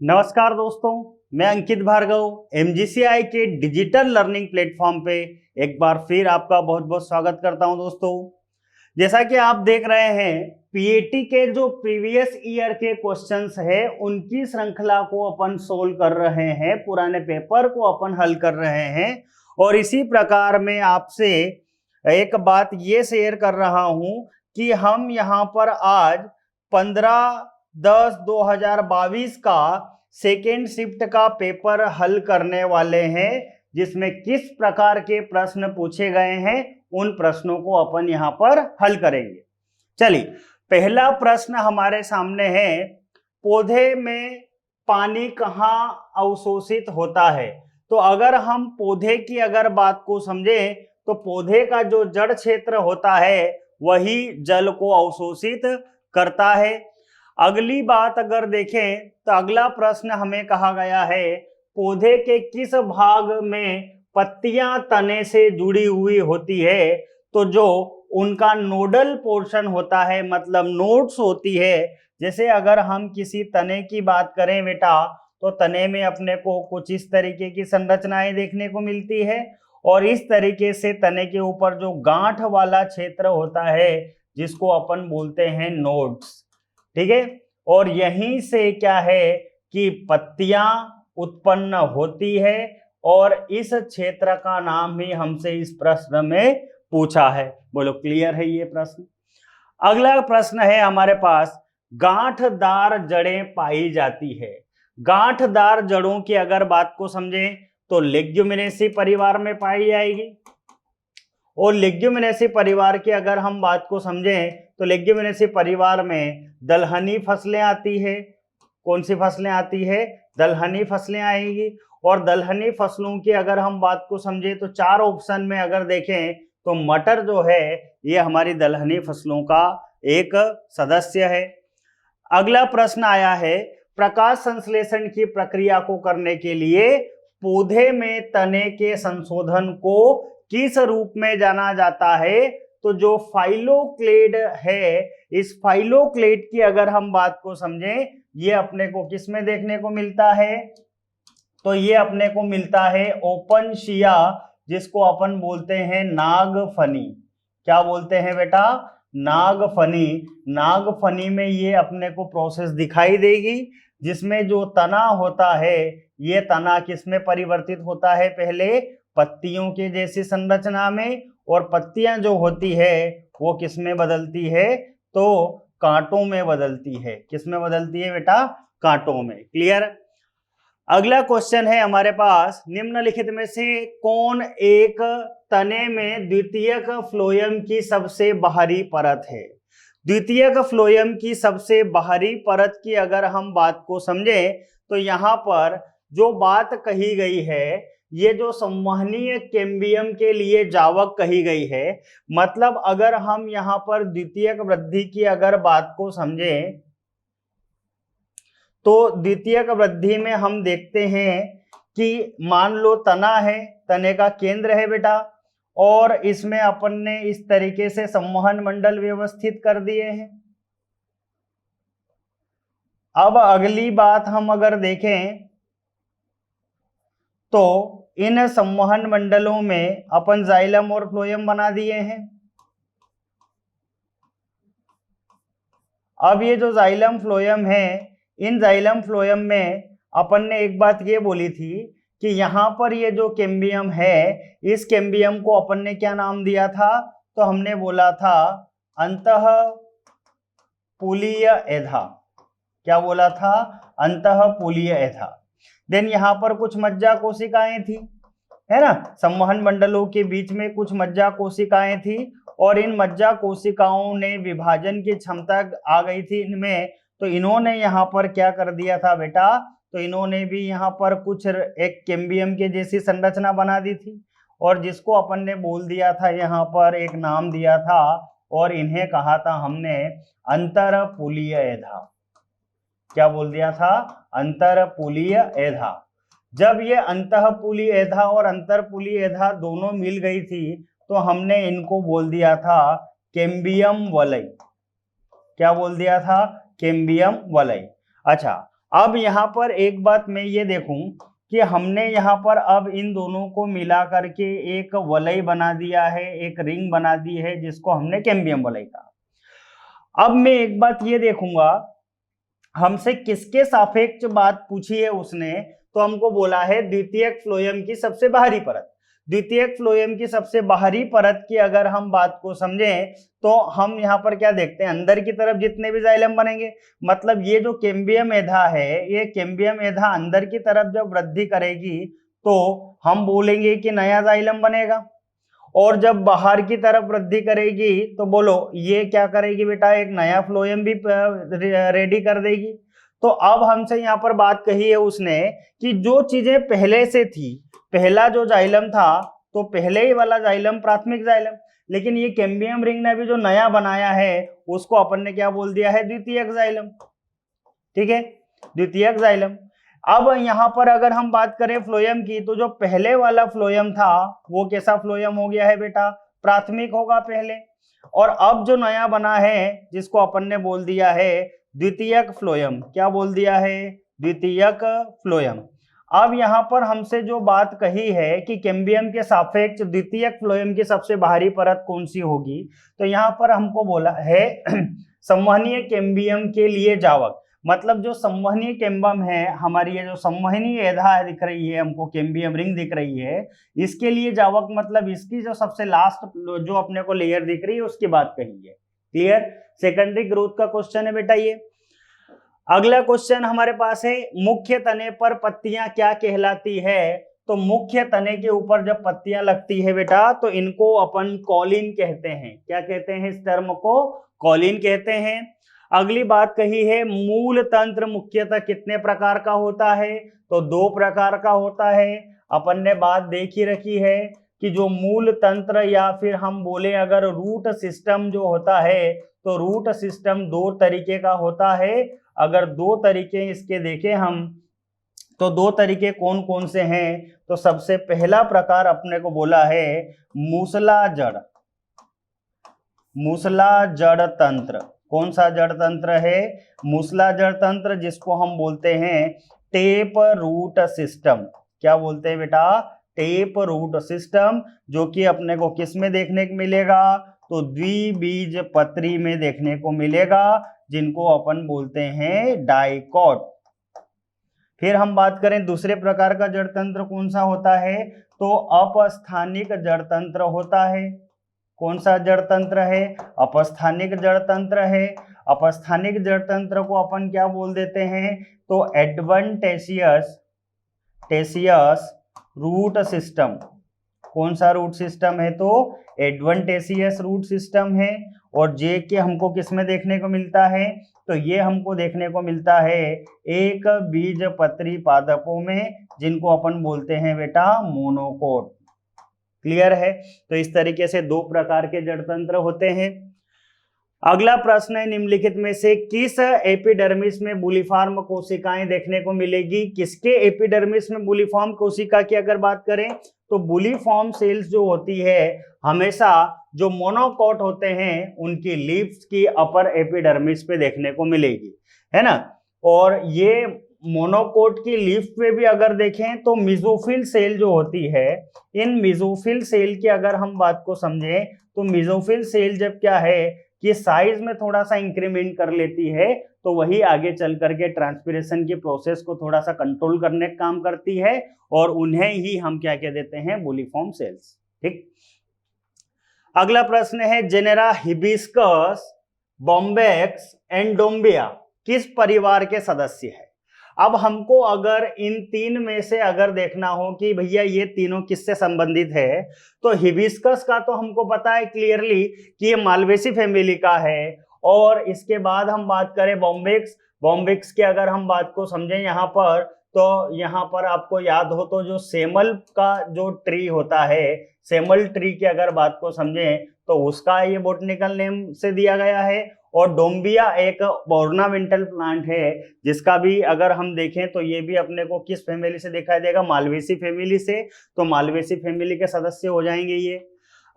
नमस्कार दोस्तों, मैं अंकित भार्गव एमजीसीआई के डिजिटल लर्निंग प्लेटफॉर्म पे एक बार फिर आपका बहुत बहुत स्वागत करता हूं। दोस्तों, जैसा कि आप देख रहे हैं, पीएटी के जो प्रीवियस ईयर के क्वेश्चंस है उनकी श्रृंखला को अपन सोल्व कर रहे हैं, पुराने पेपर को अपन हल कर रहे हैं। और इसी प्रकार में आपसे एक बात ये शेयर कर रहा हूं कि हम यहाँ पर आज 15/10/2022 का सेकेंड शिफ्ट का पेपर हल करने वाले हैं, जिसमें किस प्रकार के प्रश्न पूछे गए हैं उन प्रश्नों को अपन यहाँ पर हल करेंगे। चलिए, पहला प्रश्न हमारे सामने है, पौधे में पानी कहाँ अवशोषित होता है। तो अगर हम पौधे की अगर बात को समझें तो पौधे का जो जड़ क्षेत्र होता है वही जल को अवशोषित करता है। अगली बात अगर देखें तो अगला प्रश्न हमें कहा गया है, पौधे के किस भाग में पत्तियां तने से जुड़ी हुई होती है। तो जो उनका नोडल पोर्शन होता है, मतलब नोड्स होती है। जैसे अगर हम किसी तने की बात करें बेटा, तो तने में अपने को कुछ इस तरीके की संरचनाएं देखने को मिलती है, और इस तरीके से तने के ऊपर जो गांठ वाला क्षेत्र होता है जिसको अपन बोलते हैं नोड्स, ठीक है। और यहीं से क्या है कि पत्तियां उत्पन्न होती है, और इस क्षेत्र का नाम ही हमसे इस प्रश्न में पूछा है। बोलो, क्लियर है ये प्रश्न। अगला प्रश्न है हमारे पास, गांठदार जड़ें पाई जाती है। गांठदार जड़ों की अगर बात को समझें तो लेग्यूमिनेसी परिवार में पाई जाएगी। और लेग्यूमिनेसी परिवार की अगर हम बात को समझें तो लेग्यूमिनेसी परिवार में दलहनी फसलें आती है। कौन सी फसलें आती है? दलहनी फसलें आएगी। और दलहनी फसलों की अगर हम बात को समझें तो चार ऑप्शन में अगर देखें तो मटर जो है ये हमारी दलहनी फसलों का एक सदस्य है। अगला प्रश्न आया है, प्रकाश संश्लेषण की प्रक्रिया को करने के लिए पौधे में तने के संशोधन को किस रूप में जाना जाता है। तो जो फाइलोक्लेड है, इस फाइलोक्लेड की अगर हम बात को समझें, ये अपने को किस में देखने को मिलता है? तो ये अपने को मिलता है ओपनशिया, जिसको अपन बोलते हैं नागफनी। क्या बोलते हैं बेटा? नागफनी। नागफनी में ये अपने को प्रोसेस दिखाई देगी, जिसमें जो तना होता है ये तना किस में परिवर्तित होता है? पहले पत्तियों के जैसी संरचना में, और पत्तियां जो होती है वो किस में बदलती है? तो कांटों में बदलती है। किस में बदलती है बेटा? कांटों में। क्लियर। अगला क्वेश्चन है हमारे पास, निम्नलिखित में से कौन एक तने में द्वितीयक फ्लोएम की सबसे बाहरी परत है? द्वितीयक फ्लोएम की सबसे बाहरी परत की अगर हम बात को समझें तो यहाँ पर जो बात कही गई है, ये जो संवहनीय कैम्बियम के लिए जावक कही गई है। मतलब अगर हम यहाँ पर द्वितीयक वृद्धि की अगर बात को समझें तो द्वितीयक वृद्धि में हम देखते हैं कि मान लो तना है, तने का केंद्र है बेटा, और इसमें अपन ने इस तरीके से संवहन मंडल व्यवस्थित कर दिए हैं। अब अगली बात हम अगर देखें तो इन संवहन मंडलों में अपन जाइलम और फ्लोएम बना दिए हैं। अब ये जो जाइलम फ्लोएम है, इन जाइलम फ्लोएम में अपन ने एक बात ये बोली थी कि यहाँ पर ये जो कैम्बियम है, इस कैम्बियम को अपन ने क्या नाम दिया था? तो हमने बोला था अंतःपुलीय एधा। क्या बोला था? अंतःपुलीय एधा। देन यहाँ पर कुछ मज्जा कोशिकाएं थी, है ना। संवहन मंडलों के बीच में कुछ मज्जा कोशिकाएं थी, और इन मज्जा कोशिकाओं ने विभाजन की क्षमता आ गई थी इनमें। तो इन्होंने यहाँ पर क्या कर दिया था बेटा? तो इन्होंने भी यहाँ पर कुछ एक कैम्बियम के जैसी संरचना बना दी थी, और जिसको अपन ने बोल दिया था, यहाँ पर एक नाम दिया था, और इन्हें कहा था हमने अंतरपुलीय एधा। क्या बोल दिया था? अंतरपुलीय एधा। जब ये अंतःपुलीय एधा और अंतरपुलीय एधा दोनों मिल गई थी तो हमने इनको बोल दिया था कैम्बियम वलय। क्या बोल दिया था? कैम्बियम वलय। अच्छा, अब यहाँ पर एक बात मैं ये देखूं कि हमने यहाँ पर अब इन दोनों को मिला करके एक वलय बना दिया है, एक रिंग बना दी है, जिसको हमने कैम्बियम वलय कहा। अब मैं एक बात ये देखूंगा, हमसे किसके सापेक्ष बात पूछी है उसने, तो हमको बोला है द्वितीयक फ्लोएम की सबसे बाहरी परत। द्वितीयक फ्लोएम की सबसे बाहरी परत की अगर हम बात को समझें तो हम यहाँ पर क्या देखते हैं, अंदर की तरफ जितने भी जाइलम बनेंगे, मतलब ये जो कैम्बियम एधा है, ये कैम्बियम एधा अंदर की तरफ जब वृद्धि करेगी तो हम बोलेंगे कि नया जाइलम बनेगा, और जब बाहर की तरफ वृद्धि करेगी तो बोलो ये क्या करेगी बेटा, एक नया फ्लोएम भी रेडी कर देगी। तो अब हमसे यहाँ पर बात कही है उसने कि जो चीजें पहले से थी, पहला जो जाइलम था तो पहले ही वाला जाइलम प्राथमिक जाइलम, लेकिन ये कैम्बियम रिंग ने भी जो नया बनाया है उसको अपन ने क्या बोल दिया है, द्वितीयक जाइलम। ठीक है, द्वितीयक जाइलम। अब यहाँ पर अगर हम बात करें फ्लोएम की, तो जो पहले वाला फ्लोएम था वो कैसा फ्लोएम हो गया है बेटा, प्राथमिक होगा पहले, और अब जो नया बना है जिसको अपन ने बोल दिया है द्वितीयक फ्लोएम। क्या बोल दिया है, द्वितीयक फ्लोएम। अब यहाँ पर हमसे जो बात कही है कि कैम्बियम के सापेक्ष द्वितीयक फ्लोएम की सबसे बाहरी परत कौन सी होगी, तो यहाँ पर हमको बोला है संवहनीय कैम्बियम के लिए जावक, मतलब जो संवहनीय कैम्बियम है हमारी, ये जो संवहनीय एधा दिख रही है हमको, कैम्बियम रिंग दिख रही है, इसके लिए जावक मतलब इसकी जो सबसे लास्ट जो अपने को लेयर दिख रही है उसकी बात कही है। क्लियर, सेकेंडरी ग्रोथ का क्वेश्चन है बेटा ये। अगला क्वेश्चन हमारे पास है, मुख्य तने पर पत्तियां क्या कहलाती है। तो मुख्य तने के ऊपर जब पत्तियां लगती है बेटा तो इनको अपन कॉलिन कहते हैं। क्या कहते हैं, इस टर्म को कॉलिन कहते हैं। अगली बात कही है, मूल तंत्र मुख्यतः कितने प्रकार का होता है, तो 2 प्रकार का होता है। अपन ने बात देख ही रखी है कि जो मूल तंत्र या फिर हम बोले अगर रूट सिस्टम जो होता है, तो रूट सिस्टम 2 तरीके का होता है। अगर 2 तरीके इसके देखें हम, तो 2 तरीके कौन कौन से हैं, तो सबसे पहला प्रकार अपने को बोला है मूसला जड़, मूसला जड़ तंत्र। कौन सा जड़ तंत्र है, मूसला जड़ तंत्र, जिसको हम बोलते हैं टेप रूट सिस्टम। क्या बोलते हैं बेटा, टेप रूट सिस्टम, जो कि अपने को किस में देखने को मिलेगा, तो द्विबीज पत्री में देखने को मिलेगा, जिनको अपन बोलते हैं डाइकॉट। फिर हम बात करें दूसरे प्रकार का जड़ तंत्र कौन सा होता है, तो अपस्थानिक जड़ तंत्र होता है। कौन सा जड़ तंत्र है, अपस्थानिक जड़ तंत्र है। अपस्थानिक जड़ तंत्र को अपन क्या बोल देते हैं, तो एडवेंटेशियस रूट सिस्टम। कौन सा रूट सिस्टम है, तो एडवेंटेशियस रूट सिस्टम है। और जे के हमको किस में देखने को मिलता है, तो ये हमको देखने को मिलता है एक बीज पत्री पादपों में, जिनको अपन बोलते हैं बेटा मोनोकोट। क्लियर है, तो इस तरीके से 2 प्रकार के जड़ तंत्र होते हैं। अगला प्रश्न है, निम्नलिखित में से किस एपिडर्मिस में बुलिफॉर्म कोशिकाएं देखने को मिलेगी। किसके एपिडर्मिस में बुलिफॉर्म कोशिका की अगर बात करें, तो बुलिफॉर्म सेल्स जो होती है हमेशा जो मोनोकोट होते हैं उनकी लीव्स की अपर एपिडर्मिस पे देखने को मिलेगी, है ना। और ये मोनोकोट की लीफ पे भी अगर देखें तो मेसोफिल सेल जो होती है, इन मेसोफिल सेल की अगर हम बात को समझें, तो मेसोफिल सेल जब क्या है कि साइज में थोड़ा सा इंक्रीमेंट कर लेती है, तो वही आगे चल करके ट्रांसपिरेशन की प्रोसेस को थोड़ा सा कंट्रोल करने का काम करती है, और उन्हें ही हम क्या कह देते हैं, बुलिफॉर्म सेल्स। ठीक, अगला प्रश्न है, जेनेरा हिबिस्कस, बॉम्बेक्स एंड डोम्बिया किस परिवार के सदस्य है। अब हमको अगर इन 3 में से अगर देखना हो कि भैया ये तीनों किससे संबंधित है, तो हिबिस्कस का तो हमको पता है क्लियरली कि ये मालवेसी फैमिली का है। और इसके बाद हम बात करें बॉम्बेक्स की अगर हम बात को समझें यहाँ पर, तो यहाँ पर आपको याद हो तो जो सेमल का जो ट्री होता है, सेमल ट्री की अगर बात को समझें तो उसका ये बोटनिकल नेम से दिया गया है। और डोम्बिया एक ऑर्नामेंटल प्लांट है, जिसका भी अगर हम देखें तो ये भी अपने को किस फैमिली से दिखाई देगा, मालवेसी फैमिली से। तो मालवेसी फैमिली के सदस्य हो जाएंगे ये।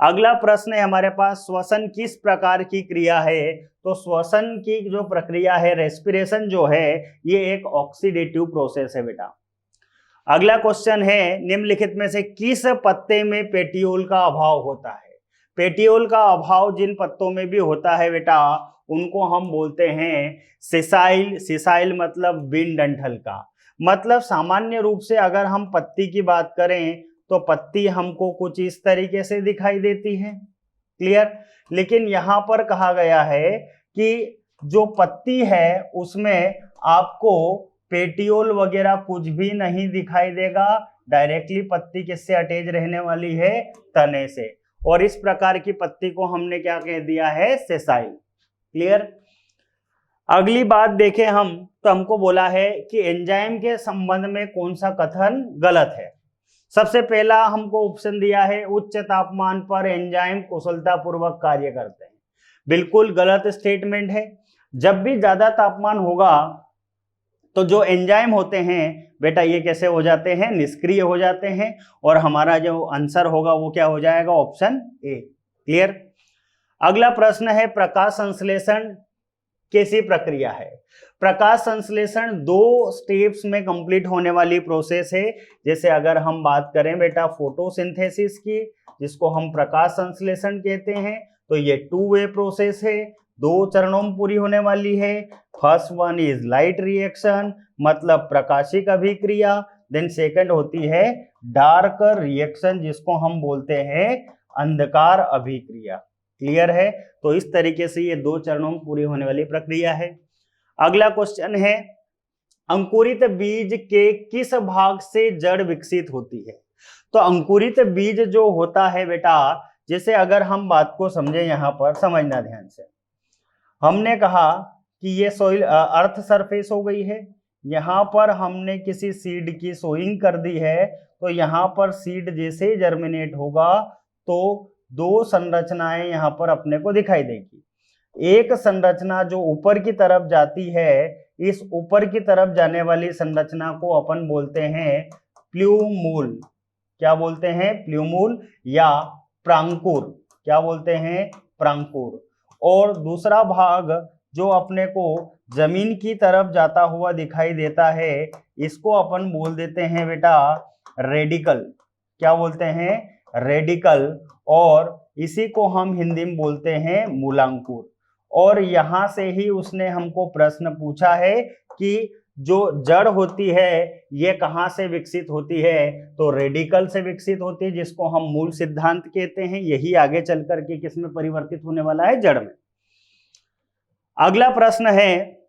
अगला प्रश्न है हमारे पास, श्वसन किस प्रकार की क्रिया है? तो श्वसन की जो प्रक्रिया है, रेस्पिरेशन जो है, ये एक ऑक्सीडेटिव प्रोसेस है बेटा। अगला क्वेश्चन है, निम्नलिखित में से किस पत्ते में पेटियोल का अभाव होता है? पेटियोल का अभाव जिन पत्तों में भी होता है बेटा, उनको हम बोलते हैं सिसाइल। सिसाइल मतलब बिन डंठल का। मतलब सामान्य रूप से अगर हम पत्ती की बात करें तो पत्ती हमको कुछ इस तरीके से दिखाई देती है, क्लियर। लेकिन यहाँ पर कहा गया है कि जो पत्ती है उसमें आपको पेटियोल वगैरह कुछ भी नहीं दिखाई देगा, डायरेक्टली पत्ती किससे अटैच रहने वाली है? तने से। और इस प्रकार की पत्ती को हमने क्या कह दिया है? Sessile, clear. अगली बात देखें हम, तो हमको बोला है कि एंजाइम के संबंध में कौन सा कथन गलत है। सबसे पहला हमको ऑप्शन दिया है, उच्च तापमान पर एंजाइम कुशलतापूर्वक कार्य करते हैं। बिल्कुल गलत स्टेटमेंट है। जब भी ज्यादा तापमान होगा तो जो एंजाइम होते हैं बेटा, ये कैसे हो जाते हैं? निष्क्रिय हो जाते हैं। और हमारा जो आंसर होगा वो क्या हो जाएगा? Option A, clear. अगला प्रश्न है, प्रकाश संश्लेषण कैसी प्रक्रिया है? प्रकाश संश्लेषण 2 स्टेप्स में कंप्लीट होने वाली प्रोसेस है। जैसे अगर हम बात करें बेटा फोटोसिंथेसिस की, जिसको हम प्रकाश संश्लेषण कहते हैं, तो ये 2 वे प्रोसेस है, 2 चरणों में पूरी होने वाली है। First one is light reaction, मतलब प्रकाशिक अभिक्रिया। देन सेकंड होती है डार्क रिएक्शन, जिसको हम बोलते हैं अंधकार अभिक्रिया, क्लियर है। तो इस तरीके से ये 2 चरणों में पूरी होने वाली प्रक्रिया है। अगला क्वेश्चन है, अंकुरित बीज के किस भाग से जड़ विकसित होती है? तो अंकुरित बीज जो होता है बेटा, जैसे अगर हम बात को समझें, यहां पर समझना ध्यान से। हमने कहा कि ये सॉइल अर्थ सरफेस हो गई है, यहाँ पर हमने किसी सीड की सोइंग कर दी है, तो यहाँ पर सीड जैसे जर्मिनेट होगा तो 2 संरचनाएं यहाँ पर अपने को दिखाई देगी। एक संरचना जो ऊपर की तरफ जाती है, इस ऊपर की तरफ जाने वाली संरचना को अपन बोलते हैं प्ल्यूमूल। क्या बोलते हैं? प्ल्यूमूल या प्रांकुर। क्या बोलते हैं? प्रांकुर। और दूसरा भाग जो अपने को जमीन की तरफ जाता हुआ दिखाई देता है, इसको अपन बोल देते हैं बेटा रेडिकल। क्या बोलते हैं? रेडिकल। और इसी को हम हिंदी में बोलते हैं मूलांकुर। और यहां से ही उसने हमको प्रश्न पूछा है कि जो जड़ होती है ये कहां से विकसित होती है? तो रेडिकल से विकसित होती है, जिसको हम मूल सिद्धांत कहते हैं। यही आगे चल करके किसमें परिवर्तित होने वाला है? जड़ में। अगला प्रश्न है,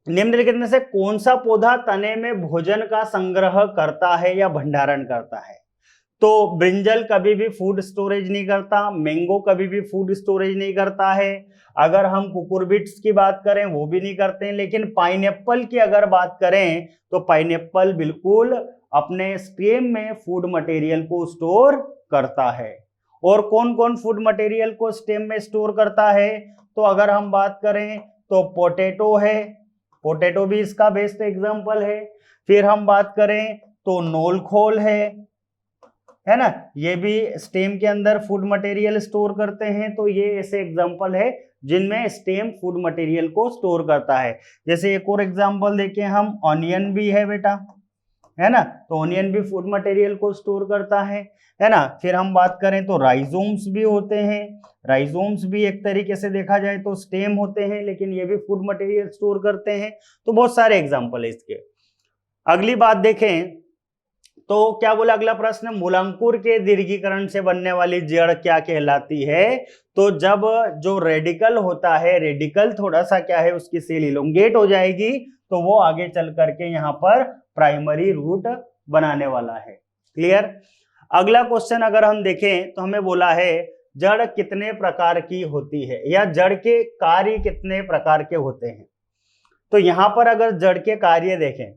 निम्नलिखित में से कौन सा पौधा तने में भोजन का संग्रह करता है या भंडारण करता है? तो ब्रिंजल कभी भी फूड स्टोरेज नहीं करता, मैंगो कभी भी फूड स्टोरेज नहीं करता है। अगर हम कुकुरबिट्स की बात करें वो भी नहीं करते हैं। लेकिन पाइनएप्पल की अगर बात करें तो पाइनएप्पल बिल्कुल अपने स्टेम में फूड मटेरियल को स्टोर करता है। और कौन कौन फूड मटेरियल को स्टेम में स्टोर करता है? तो अगर हम बात करें तो पोटैटो है, पोटैटो भी इसका बेस्ट एग्जांपल है। फिर हम बात करें तो नोलखोल है ना, ये भी स्टेम के अंदर फूड मटेरियल स्टोर करते हैं। तो ये ऐसे एग्जांपल है जिनमें स्टेम फूड मटेरियल को स्टोर करता है। जैसे एक और एग्जांपल देखें हम, ऑनियन भी है बेटा, है ना, तो ऑनियन भी फूड मटेरियल को स्टोर करता है ना। फिर हम बात करें तो राइजोम्स भी होते हैं। राइजोम्स भी एक तरीके से देखा जाए तो स्टेम होते हैं, लेकिन ये भी फूड मटेरियल स्टोर करते हैं। तो बहुत सारे एग्जांपल है इसके। अगली बात देखें तो क्या बोला अगला प्रश्न, मूलांकुर के दीर्घीकरण से बनने वाली जड़ क्या कहलाती है? तो जब जो रेडिकल होता है, रेडिकल थोड़ा सा क्या है, उसकी सेल इलोंगेट हो जाएगी, तो वो आगे चल करके यहाँ पर प्राइमरी रूट बनाने वाला है, क्लियर। अगला क्वेश्चन अगर हम देखें तो हमें बोला है जड़ कितने प्रकार की होती है, या जड़ के कार्य कितने प्रकार के होते हैं। तो यहां पर अगर जड़ के कार्य देखें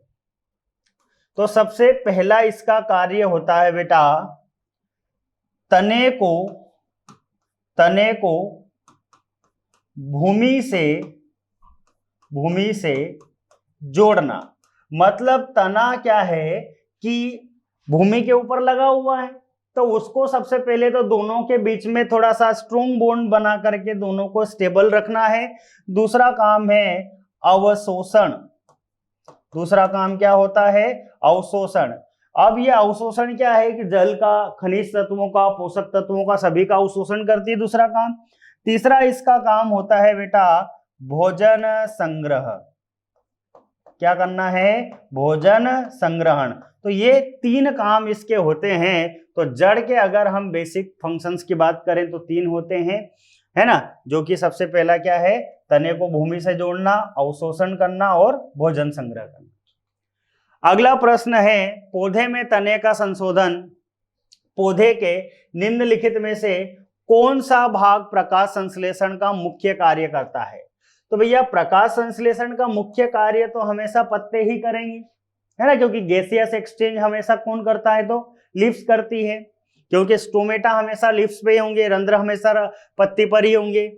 तो सबसे पहला इसका कार्य होता है बेटा तने को भूमि से जोड़ना। मतलब तना क्या है कि भूमि के ऊपर लगा हुआ है, तो उसको सबसे पहले तो दोनों के बीच में थोड़ा सा स्ट्रॉन्ग बॉन्ड बना करके दोनों को स्टेबल रखना है। दूसरा काम है अवशोषण। दूसरा काम क्या होता है? अवशोषण। अब ये अवशोषण क्या है कि जल का, खनिज तत्वों का, पोषक तत्वों का, सभी का अवशोषण करती है, दूसरा काम। तीसरा इसका काम होता है बेटा भोजन संग्रह। क्या करना है? भोजन संग्रहण। तो ये 3 काम इसके होते हैं। तो जड़ के अगर हम बेसिक फंक्शंस की बात करें तो 3 होते हैं, है ना, जो कि सबसे पहला क्या है? तने को भूमि से जोड़ना, अवशोषण करना और भोजन संग्रह करना। अगला प्रश्न है पौधे में तने का संशोधन। पौधे के निम्नलिखित में से कौन सा भाग प्रकाश संश्लेषण का मुख्य कार्य करता है? तो भैया प्रकाश संश्लेषण का मुख्य कार्य तो हमेशा पत्ते ही करेंगे, है ना, क्योंकि गैसियस एक्सचेंज हमेशा कौन करता है? तो लीव्स करती है, क्योंकि स्टोमेटा हमेशा लीव्स पे होंगे, रंध्र हमेशा पत्ती पर ही होंगे।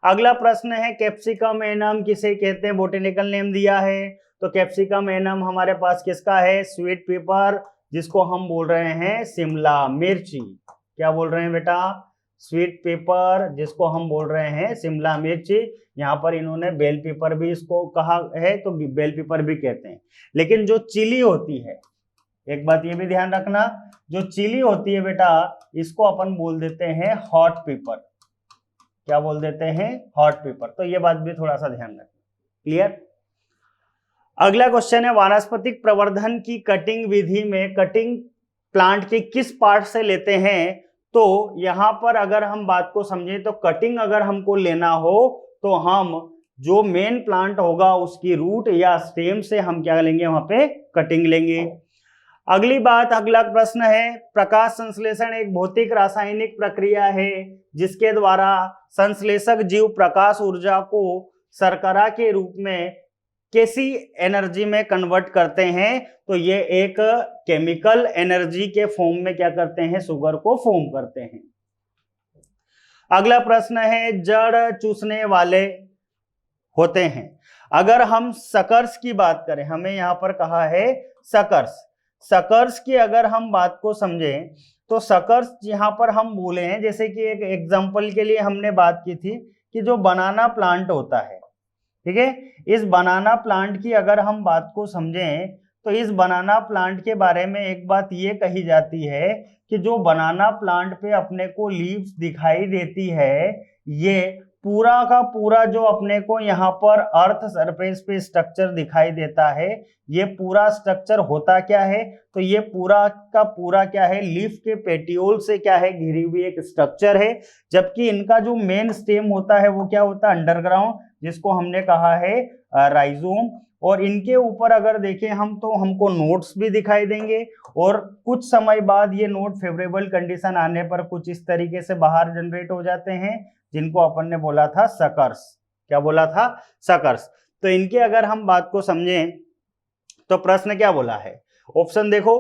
अगला प्रश्न है कैप्सिकम एनम किसे कहते हैं? बोटेनिकल नेम दिया है। तो कैप्सिकम एनम हमारे पास किसका है? स्वीट पेपर, जिसको हम बोल रहे हैं शिमला मिर्ची। क्या बोल रहे हैं बेटा? स्वीट पेपर, जिसको हम बोल रहे हैं शिमला मिर्ची। यहाँ पर इन्होंने बेल पेपर भी इसको कहा है, तो बेल पेपर भी कहते हैं। लेकिन जो चिली होती है, एक बात ये भी ध्यान रखना, जो चिली होती है बेटा, इसको अपन बोल देते हैं हॉट पेपर। क्या बोल देते हैं? Hot paper. तो ये बात भी थोड़ा सा ध्यान रखना। क्लियर? अगला क्वेश्चन है वानस्पतिक प्रवर्धन की कटिंग विधि में कटिंग प्लांट के किस पार्ट से लेते हैं? तो यहां पर अगर हम बात को समझें तो कटिंग अगर हमको लेना हो तो हम जो मेन प्लांट होगा उसकी रूट या स्टेम से हम क्या लेंगे? वहां पे कटिंग लेंगे। अगली बात, अगला प्रश्न है प्रकाश संश्लेषण एक भौतिक रासायनिक प्रक्रिया है जिसके द्वारा संश्लेषक जीव प्रकाश ऊर्जा को शर्करा के रूप में कैसी एनर्जी में कन्वर्ट करते हैं? तो ये एक केमिकल एनर्जी के फॉर्म में क्या करते हैं? शुगर को फॉर्म करते हैं। अगला प्रश्न है जड़ चूसने वाले होते हैं। अगर हम सकर्स की बात करें, हमें यहां पर कहा है सकर्स। सकर्स की अगर हम बात को समझें तो सकर्स यहां पर हम बोले हैं, जैसे कि एक एग्जांपल के लिए हमने बात की थी कि जो बनाना प्लांट होता है, ठीक है, इस बनाना प्लांट की अगर हम बात को समझें तो इस बनाना प्लांट के बारे में एक बात ये कही जाती है कि जो बनाना प्लांट पे अपने को लीव्स दिखाई देती है, ये पूरा का पूरा जो अपने को यहाँ पर अर्थ सरफेस पे स्ट्रक्चर दिखाई देता है, ये पूरा स्ट्रक्चर होता क्या है? तो ये पूरा का पूरा क्या है? लीफ के पेटियोल से क्या है? घिरी हुई एक स्ट्रक्चर है। जबकि इनका जो मेन स्टेम होता है वो क्या होता है? अंडरग्राउंड, जिसको हमने कहा है राइजोम। और इनके ऊपर अगर देखें हम तो हमको नोट्स भी दिखाई देंगे, और कुछ समय बाद ये नोट फेवरेबल कंडीशन आने पर कुछ इस तरीके से बाहर जनरेट हो जाते हैं, जिनको अपन ने बोला था सकर्स। क्या बोला था? सकर्स। तो इनके अगर हम बात को समझें तो प्रश्न क्या बोला है? ऑप्शन देखो,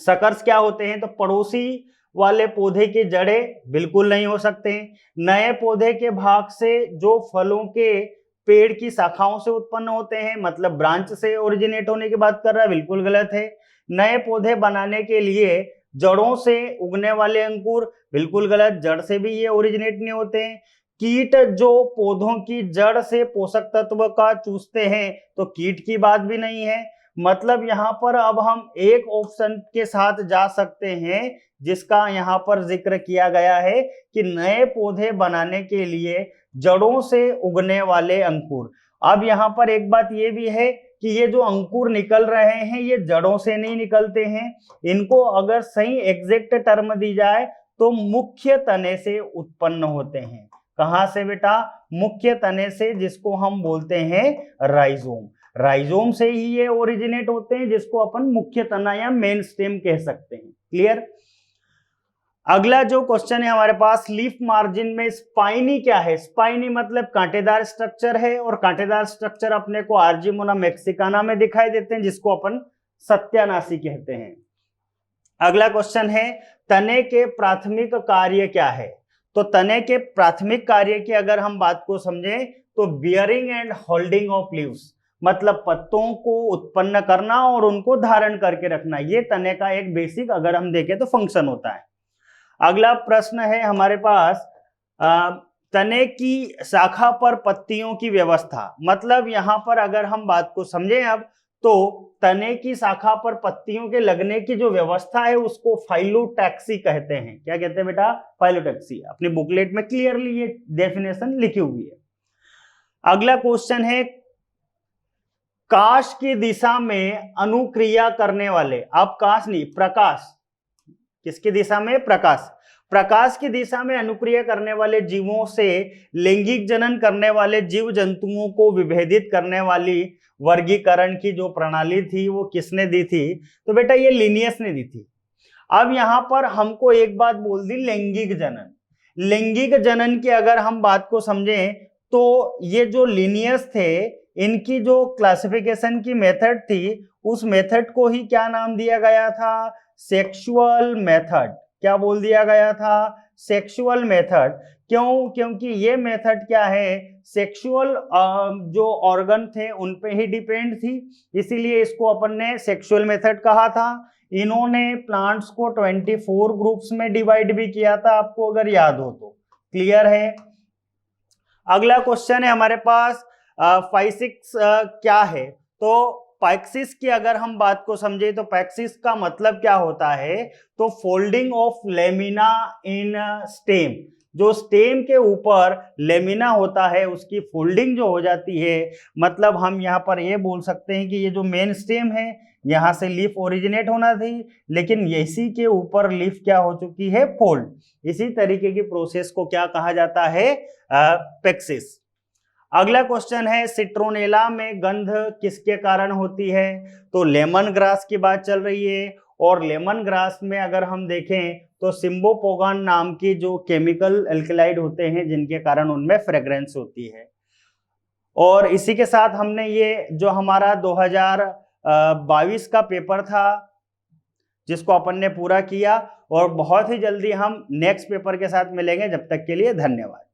सकर्स क्या होते हैं? तो पड़ोसी वाले पौधे के जड़ें बिल्कुल नहीं हो सकते हैं। नए पौधे के भाग से जो फलों के पेड़ की शाखाओं से उत्पन्न होते हैं, मतलब ब्रांच से ओरिजिनेट होने की बात कर रहा है, बिल्कुल गलत है। नए पौधे बनाने के लिए जड़ों से उगने वाले अंकुर, बिल्कुल गलत, जड़ से भी ये ओरिजिनेट नहीं होते हैं। कीट जो पौधों की जड़ से पोषक तत्व का चूसते हैं, तो कीट की बात भी नहीं है। मतलब यहाँ पर अब हम एक ऑप्शन के साथ जा सकते हैं जिसका यहाँ पर जिक्र किया गया है कि नए पौधे बनाने के लिए जड़ों से उगने वाले अंकुर। अब यहाँ पर एक बात ये भी है कि ये जो अंकुर निकल रहे हैं ये जड़ों से नहीं निकलते हैं, इनको अगर सही एग्जैक्ट टर्म दी जाए तो मुख्य तने से उत्पन्न होते हैं। कहां से बेटा? मुख्य तने से, जिसको हम बोलते हैं राइजोम। राइजोम से ही ये ओरिजिनेट होते हैं, जिसको अपन मुख्य तना या मेन स्टेम कह सकते हैं। क्लियर? अगला जो क्वेश्चन है हमारे पास, लीफ मार्जिन में स्पाइनी क्या है? स्पाइनी मतलब कांटेदार स्ट्रक्चर है, और कांटेदार स्ट्रक्चर अपने को आर्जिमोना मैक्सिकाना में दिखाई देते हैं, जिसको अपन सत्यानाशी कहते हैं। अगला क्वेश्चन है तने के प्राथमिक कार्य क्या है? तो तने के प्राथमिक कार्य की अगर हम बात को समझें तो bearing and holding of leaves, मतलब पत्तों को उत्पन्न करना और उनको धारण करके रखना, ये तने का एक बेसिक अगर हम देखें तो फंक्शन होता है। अगला प्रश्न है हमारे पास तने की शाखा पर पत्तियों की व्यवस्था। मतलब यहाँ पर अगर हम बात को समझें अब, तो तने की शाखा पर पत्तियों के लगने की जो व्यवस्था है उसको फाइलोटैक्सी कहते हैं। क्या कहते हैं बेटा? फाइलोटैक्सी। अपनी बुकलेट में क्लियरली ये डेफिनेशन लिखी हुई है। अगला क्वेश्चन है काश की दिशा में अनुक्रिया करने वाले, अब काश नहीं, प्रकाश, किसकी दिशा में? प्रकाश। प्रकाश की दिशा में अनुक्रिया करने वाले जीवों से लैंगिक जनन करने वाले जीव जंतुओं को विभेदित करने वाली वर्गीकरण की जो प्रणाली थी वो किसने दी थी? तो बेटा ये लिनियस ने दी थी। अब यहां पर हमको एक बात बोल दी, लैंगिक जनन। लैंगिक जनन की अगर हम बात को समझें तो ये जो लिनियस थे, इनकी जो क्लासिफिकेशन की मेथड थी, उस मेथड को ही क्या नाम दिया गया था? Sexual method. क्या बोल दिया गया था? Sexual method. क्यों? क्योंकि ये मेथड क्या है, सेक्सुअल जो ऑर्गन थे उन पे ही डिपेंड थी, इसीलिए इसको अपन ने सेक्सुअल मेथड कहा था। इन्होंने प्लांट्स को 24 ग्रुप्स में डिवाइड भी किया था, आपको अगर याद हो तो। क्लियर है? अगला क्वेश्चन है हमारे पास फाइसिक्स क्या है? तो पैक्सिस की अगर हम बात को समझे तो पैक्सिस का मतलब क्या होता है? तो folding of lamina in stem. जो स्टेम के ऊपर लेमिना होता है उसकी फोल्डिंग जो हो जाती है, मतलब हम यहाँ पर ये बोल सकते हैं कि ये जो मेन स्टेम है यहाँ से लीफ ओरिजिनेट होना थी, लेकिन इसी के ऊपर लीफ क्या हो चुकी है? फोल्ड। इसी तरीके की प्रोसेस को क्या कहा जाता है? पैक्सिस। अगला क्वेश्चन है सिट्रोनेला में गंध किसके कारण होती है? तो लेमन ग्रास की बात चल रही है, और लेमन ग्रास में अगर हम देखें तो सिम्बोपोगान नाम की जो केमिकल एल्कलाइड होते हैं जिनके कारण उनमें फ्रेग्रेंस होती है। और इसी के साथ हमने ये जो हमारा 2022 का पेपर था जिसको अपन ने पूरा किया, और बहुत ही जल्दी हम नेक्स्ट पेपर के साथ मिलेंगे। जब तक के लिए धन्यवाद।